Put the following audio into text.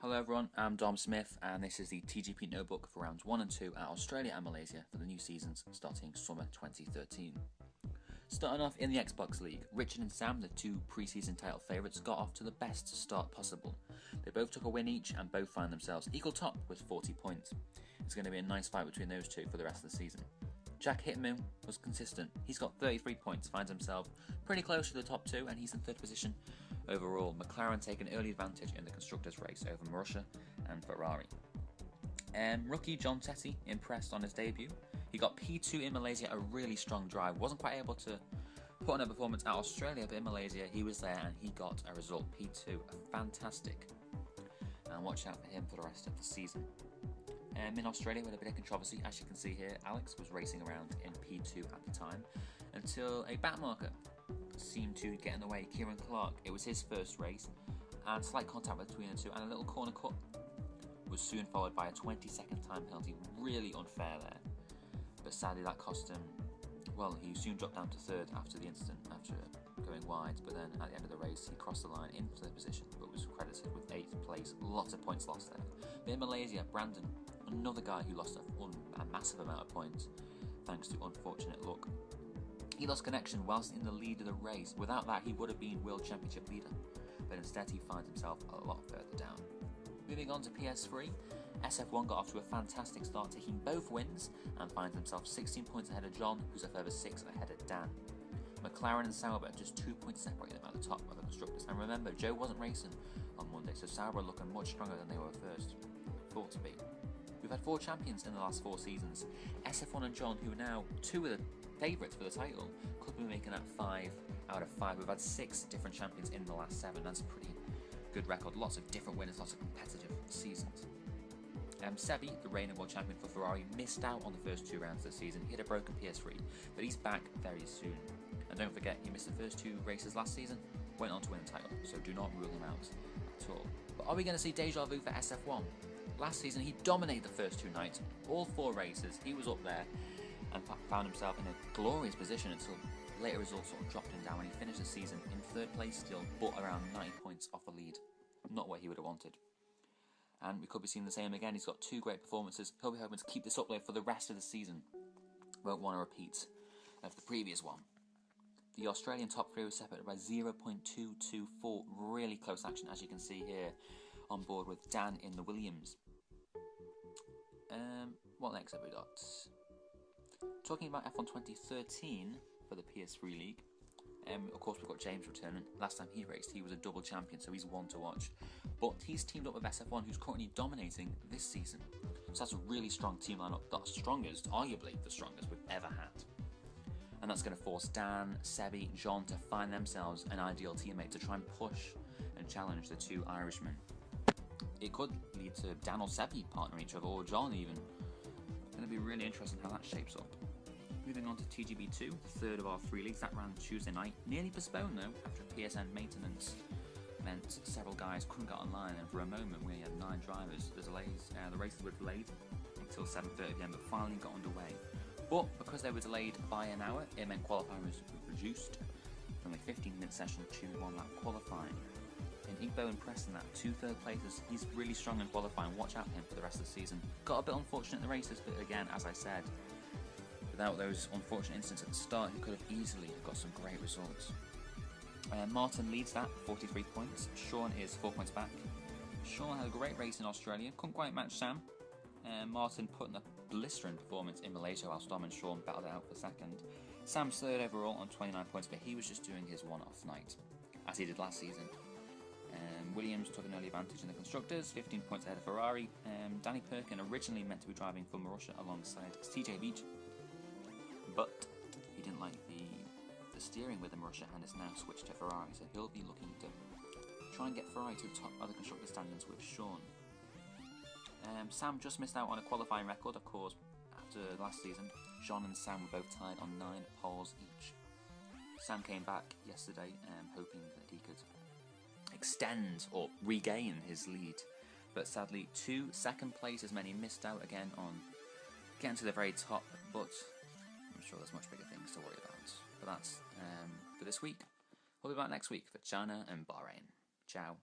Hello everyone, I'm Dom Smith and this is the TGP Notebook for rounds 1 and 2 at Australia and Malaysia for the new seasons starting summer 2013. Starting off in the Xbox League, Richard and Sam, the two pre-season title favourites, got off to the best start possible. They both took a win each and both find themselves equal top with 40 points. It's going to be a nice fight between those two for the rest of the season. Jack Hitman was consistent. He's got 33 points, finds himself pretty close to the top two, and he's in third position overall. McLaren take an early advantage in the constructors' race over Marussia and Ferrari. Rookie John Tetty impressed on his debut. He got P2 in Malaysia, a really strong drive. Wasn't quite able to put on a performance at Australia, but in Malaysia he was there and he got a result, P2. Fantastic. And watch out for him for the rest of the season. In Australia, we had a bit of controversy. As you can see here, Alex was racing around in P2 at the time until a back marker seemed to get in the way. Kieran Clark, it was his first race, and slight contact between the two, and a little corner cut was soon followed by a 20-second time penalty. Really unfair there, but sadly that cost him. Well, he soon dropped down to third after the incident, after going wide, but then at the end of the race he crossed the line in third position, but was credited with 8th place. Lots of points lost there. But in Malaysia, Brandon, another guy who lost a massive amount of points thanks to unfortunate luck. He lost connection whilst in the lead of the race. Without that, he would have been World Championship leader, but instead he finds himself a lot further down. Moving on to PS3, SF1 got off to a fantastic start, taking both wins, and finds himself 16 points ahead of John, who's a further 6 ahead of Dan. McLaren and Sauber just 2 points separating them at the top of the constructors. And remember, Joe wasn't racing on Monday, so Sauber are looking much stronger than they were first thought to be. We've had 4 champions in the last 4 seasons. SF1 and John, who are now 2 of the favourites for the title, could be making that 5 out of 5. We've had 6 different champions in the last 7. That's a pretty good record. Lots of different winners, lots of competitive seasons. Sebi, the reigning world champion for Ferrari, missed out on the first 2 rounds of the season. He had a broken PS3, but he's back very soon. And don't forget, he missed the first 2 races last season, went on to win the title, so do not rule him out at all. But are we going to see deja vu for SF1? Last season he dominated the first 2 nights, all 4 races, he was up there and found himself in a glorious position until later results sort of dropped him down when he finished the season in 3rd place still, but around 90 points off the lead. Not what he would have wanted. And we could be seeing the same again. He's got 2 great performances. He'll be hoping to keep this up there for the rest of the season. Won't want to repeat of the previous one. The Australian top 3 was separated by 0.224. Really close action, as you can see here on board with Dan in the Williams. What next have we got? Talking about F1 2013 for the PS3 League. Of course, we've got James returning. Last time he raced, he was a double champion, so he's one to watch. But he's teamed up with SF1, who's currently dominating this season. So that's a really strong team lineup. The strongest, arguably the strongest we've ever had. And that's going to force Dan, Sebi, John to find themselves an ideal teammate to try and push and challenge the 2 Irishmen. It could lead to Dan or Sebi partnering each other, or John even. It's going to be really interesting how that shapes up. Moving on to TGB2, the 3rd of our 3 leagues. That ran Tuesday night. Nearly postponed though, after PSN maintenance meant several guys couldn't get online, and for a moment we had 9 drivers. The races were delayed until 7:30 PM, but finally got underway. But because they were delayed by an hour, it meant qualifying was reduced from a 15-minute session to 1-lap qualifying. And Igbo impressed in that 2 third places. He's really strong in qualifying. Watch out for him for the rest of the season. Got a bit unfortunate in the races, but again, as I said, without those unfortunate incidents at the start, he could have easily got some great results. Martin leads that, 43 points. Sean is 4 points back. Sean had a great race in Australia, couldn't quite match Sam. Martin put in a blistering performance in Malaysia, whilst Dom and Sean battled it out for 2nd. Sam's 3rd overall on 29 points, but he was just doing his one-off night, as he did last season. Williams took an early advantage in the constructors, 15 points ahead of Ferrari. Danny Perkin, originally meant to be driving for Marussia alongside CJ Beach, but he didn't like the steering with the Marussia and has now switched to Ferrari, so he'll be looking to try and get Ferrari to the top of the constructor standings with Sean. Sam just missed out on a qualifying record, of course, after last season. John and Sam were both tied on 9 poles each. Sam came back yesterday, hoping that he could extend or regain his lead, but sadly 2 second places meant he missed out again on getting to the very top, but I'm sure there's much bigger things to worry about. But that's for this week. We'll be back next week for China and Bahrain. Ciao.